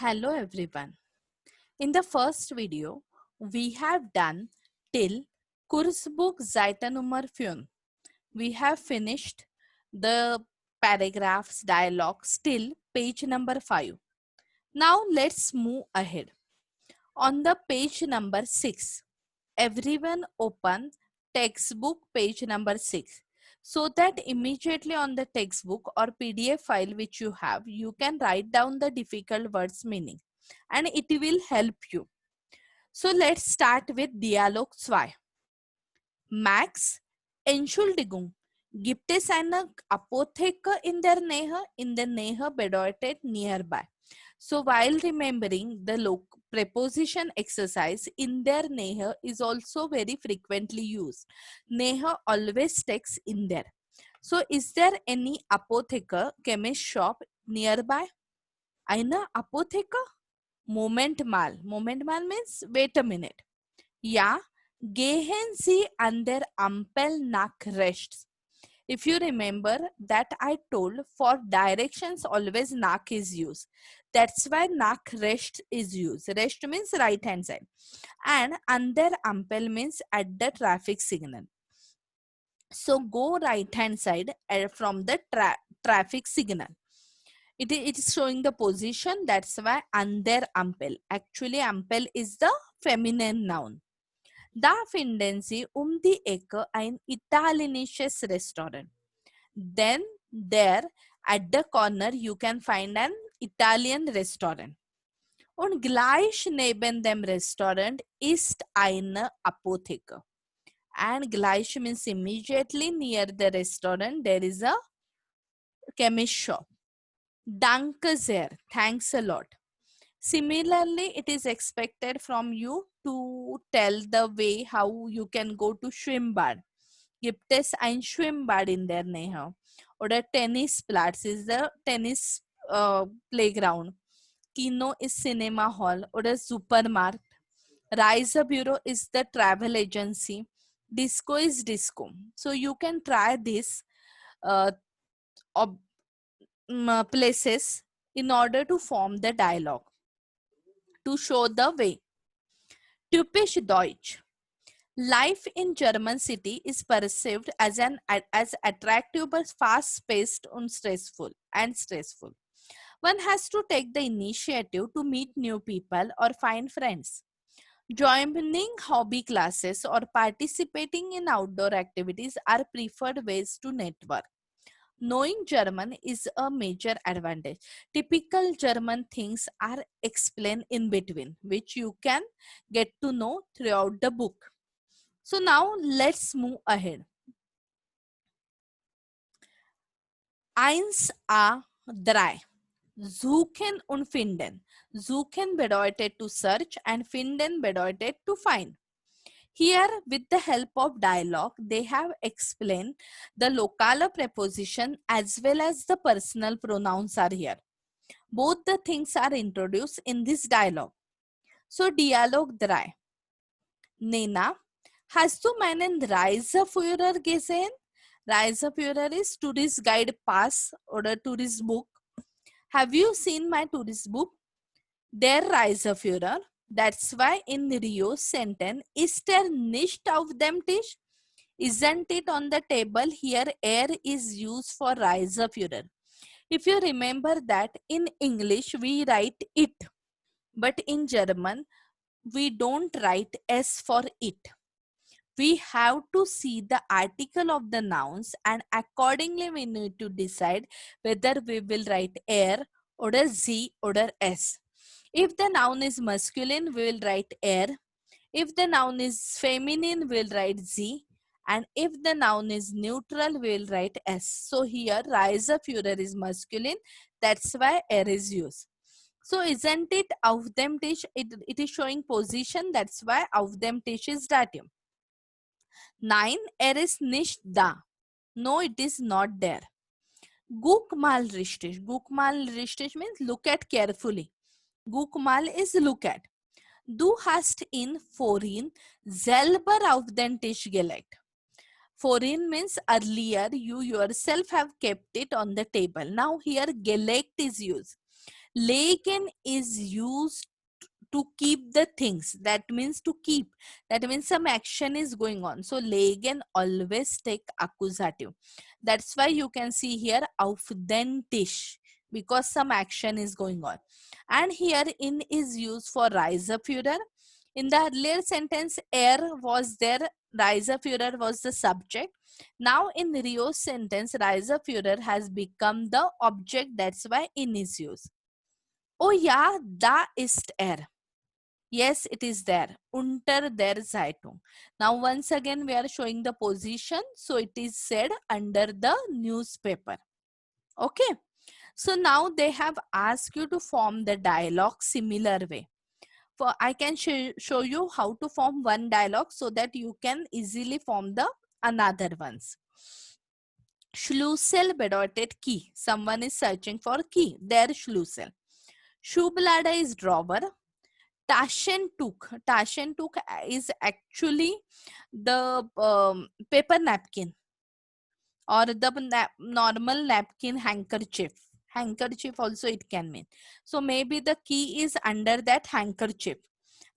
Hello everyone. In the first video, we have done till Kurzbuch Seite Nummer 5. We have finished the paragraphs dialogues till page number 5. Now let's move ahead. On the page number 6, everyone open textbook page number 6 so that immediately on the textbook or PDF file which you have, you can write down the difficult words meaning and it will help you. So let's start with Dialog 2. Max, Entschuldigung, gibt es eine Apotheke in der Nähe bedeutet nearby. So while remembering the preposition exercise, in der Nähe is also very frequently used. Nähe always takes in there. So is there any Apotheke, chemist shop nearby? Eine Apotheke? Moment mal. Moment mal means wait a minute. Ja, gehen Sie an der Ampel nach rechts. If you remember that I told for directions always nach is used. That's why nach rechts is used. Rechts means right hand side. And an der Ampel means at the traffic signal. So go right hand side from the traffic signal. It is showing the position. That's why an der Ampel. Actually Ampel is the feminine noun. Da finden Sie die Ecke ein italienisches Restaurant. Then there at the corner you can find an Italian restaurant. Und gleich neben dem Restaurant ist eine Apotheke. And gleich means immediately near the restaurant there is a chemist shop. Danke sehr. Thanks a lot. Similarly, it is expected from you to tell the way how you can go to Schwimmbad. Gibt es ein Schwimmbad in der Nähe? Oder Tennisplatz is the tennis playground. Kino is cinema hall. Oder Supermarkt. Reisebureau is the travel agency. Disco is disco. So you can try this places in order to form the dialogue. To show the way. Typisch Deutsch. Life in German city is perceived as attractive but fast-paced and stressful. One has to take the initiative to meet new people or find friends. Joining hobby classes or participating in outdoor activities are preferred ways to network. Knowing German is a major advantage. Typical German things are explained in between, which you can get to know throughout the book. So now let's move ahead. 1a3. Suchen und finden. Suchen bedeutet to search and finden bedeutet to find. Here, with the help of dialogue, they have explained the local preposition as well as the personal pronouns are here. Both the things are introduced in this dialogue. So, Dialog 3. Nena, hast du meinen Reiseführer gesehen? Reiseführer is tourist guide pass oder tourist book. Have you seen my tourist book? Der Reiseführer. That's why in Rio's sentence, ist nicht auf dem Tisch? Isn't it on the table? Here, is used for Reiseführer. If you remember that in English, we write it. But in German, we don't write S for it. We have to see the article of the nouns and accordingly we need to decide whether we will write or Z or S. If the noun is masculine, we will write If the noun is feminine, we will write Z. And if the noun is neutral, we will write S. So here, Reiseführer is masculine. That's why is used. So isn't it auf dem Tisch? It is showing position. That's why auf dem Tisch is dative. 9. Is nicht da. No, it is not there. Guck mal richtig. Guck mal richtig means look at carefully. Guck mal is look at. Du hast ihn vorhin selber auf den Tisch gelegt. Vorhin means earlier you yourself have kept it on the table. Now here gelegt is used. Legen is used to keep the things. That means to keep. That means some action is going on. So legen always take accusative. That's why you can see here auf den Tisch, because some action is going on. And here in is used for Reiseführer. In the earlier sentence, er was there, Reiseführer was the subject. Now in Rio's sentence, Reiseführer has become the object. That's why in is used. Oh yeah, da ist er. Yes, it is there. Unter der Zeitung. Now once again we are showing the position. So it is said under the newspaper. Okay. So now they have asked you to form the dialogue similar way. For I can show you how to form one dialogue so that you can easily form the another ones. Schlüssel bedeutet key. Someone is searching for key. Their Schlüssel. Schublade is drawer. Taschentuch is actually the paper napkin or the normal napkin handkerchief. Handkerchief also it can mean. So maybe the key is under that handkerchief.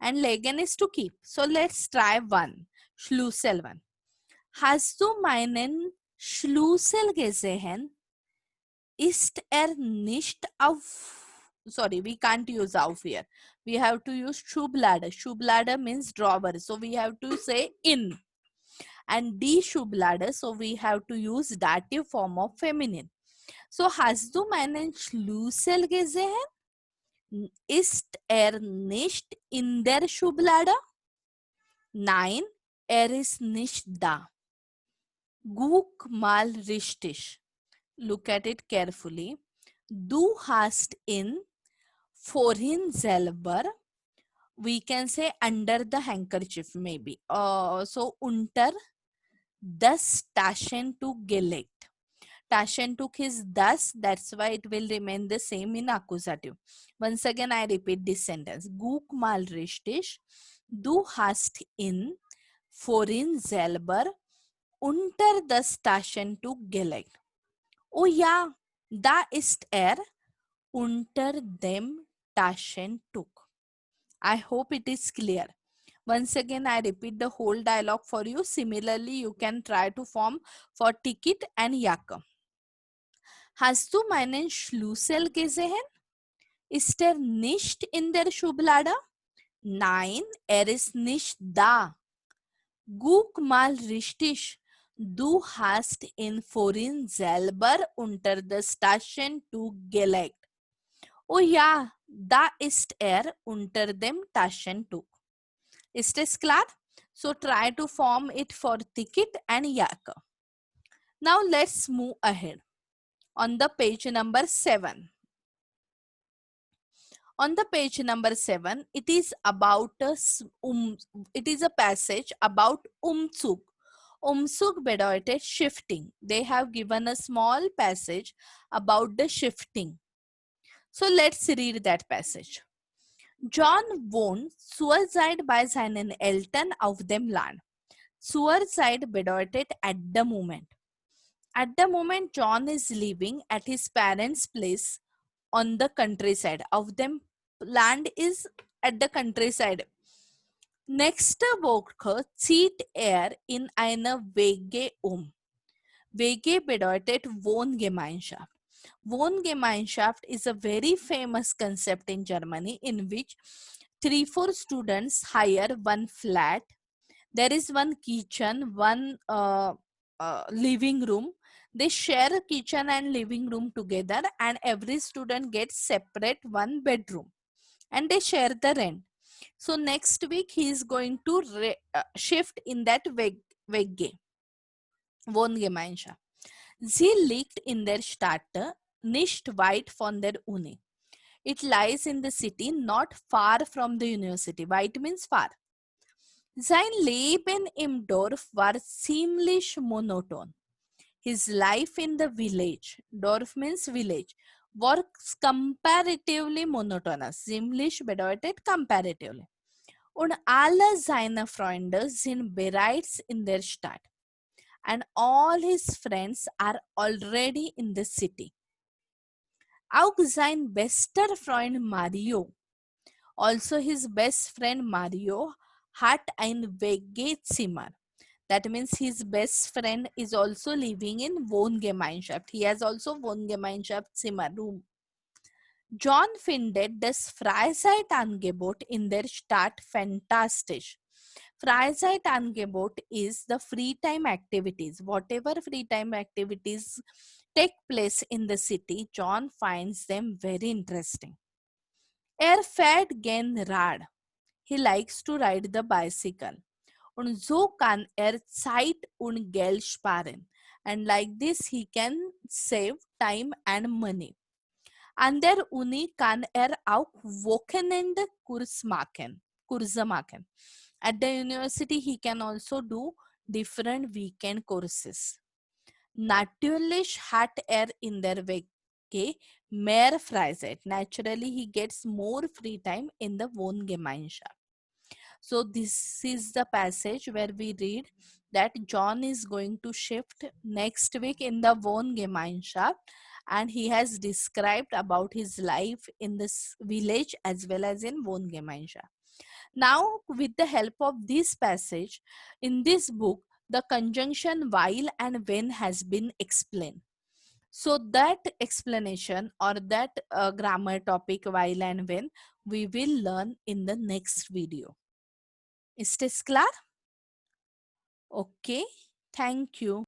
And legen is to keep. So let's try one. Schlüssel one. Hast du meinen Schlüssel gesehen? Ist nicht auf. Sorry, we can't use auf here. We have to use Schublade. Schublade means drawer. So we have to say in. And die Schublade, so we have to use dative form of feminine. So hast du meinen Schlüssel gesehen? Ist nicht in der Schublade? Nein, ist nicht da. Guck mal richtig. Look at it carefully. Du hast ihn vorhin selber, we can say under the handkerchief maybe. So unter das Taschentuch gelegt. Taschentuch is das, that's why it will remain the same in accusative. Once again I repeat this sentence. Guck mal richtig. Du hast ihn vorhin selber unter das Taschentuch gelegt. Oh ja, da ist unter dem Taschentuch. I hope it is clear. Once again, I repeat the whole dialogue for you. Similarly, you can try to form for Ticket and Jacke. Hast du meinen Schlüssel gesehen? Ist nicht in der Schublade? Nein, ist nicht da. Guck mal richtig. Du hast ihn vorhin selber unter das Taschentuch gelegt. Oh ja, da ist unter dem Taschentuch. Ist es klar? So try to form it for Ticket and Jacke. Now let's move ahead. On the page number 7. On the page number 7, it is about it is a passage about Umzug. Umzug bedeutet shifting. They have given a small passage about the shifting. So let's read that passage. John wohnt zurzeit bei seinen Eltern auf dem Land. Zurzeit bedeutet at the moment. At the moment, John is living at his parents' place on the countryside. Auf dem Land is at the countryside. Nächste Woche zieht in eine WG WG bedeutet Wohngemeinschaft. Wohngemeinschaft is a very famous concept in Germany in which 3-4 students hire one flat. There is one kitchen, one living room. They share a kitchen and living room together, and every student gets separate one bedroom, and they share the rent. So next week he is going to shift in that WG, Wohngemeinschaft. Sie liegt in der Stadt, nicht weit von der Uni. It lies in the city, not far from the university. Weit means far. Sein Leben im Dorf war ziemlich monoton. His life in the village, Dorf means village, was comparatively monotonous. Ziemlich bedeutet comparatively. Und alle seine Freunde sind bereits in der Stadt. And all his friends are already in the city. Auch sein bester Freund Mario, also his best friend Mario, hat ein WG-Zimmer. That means his best friend is also living in Wohngemeinschaft. He has also Wohngemeinschaftszimmer room. John findet das Freizeitangebot in der Stadt fantastisch. Freizeitangebot is the free time activities. Whatever free time activities take place in the city, John finds them very interesting. Er fährt gern Rad. He likes to ride the bicycle. Und so kann Zeit und Geld sparen. And like this, he can save time and money. An der Uni kann auch Kurse machen. At the university, he can also do different weekend courses. Natürlich hat in der WG mehr Freizeit. Naturally, he gets more free time in the Wohngemeinschaft. So this is the passage where we read that John is going to shift next week in the Wohngemeinschaft, and he has described about his life in this village as well as in Wohngemeinschaft. Now, with the help of this passage in this book, the conjunction while and when has been explained. So that explanation or that grammar topic while and when we will learn in the next video. Is this clear? Okay, thank you.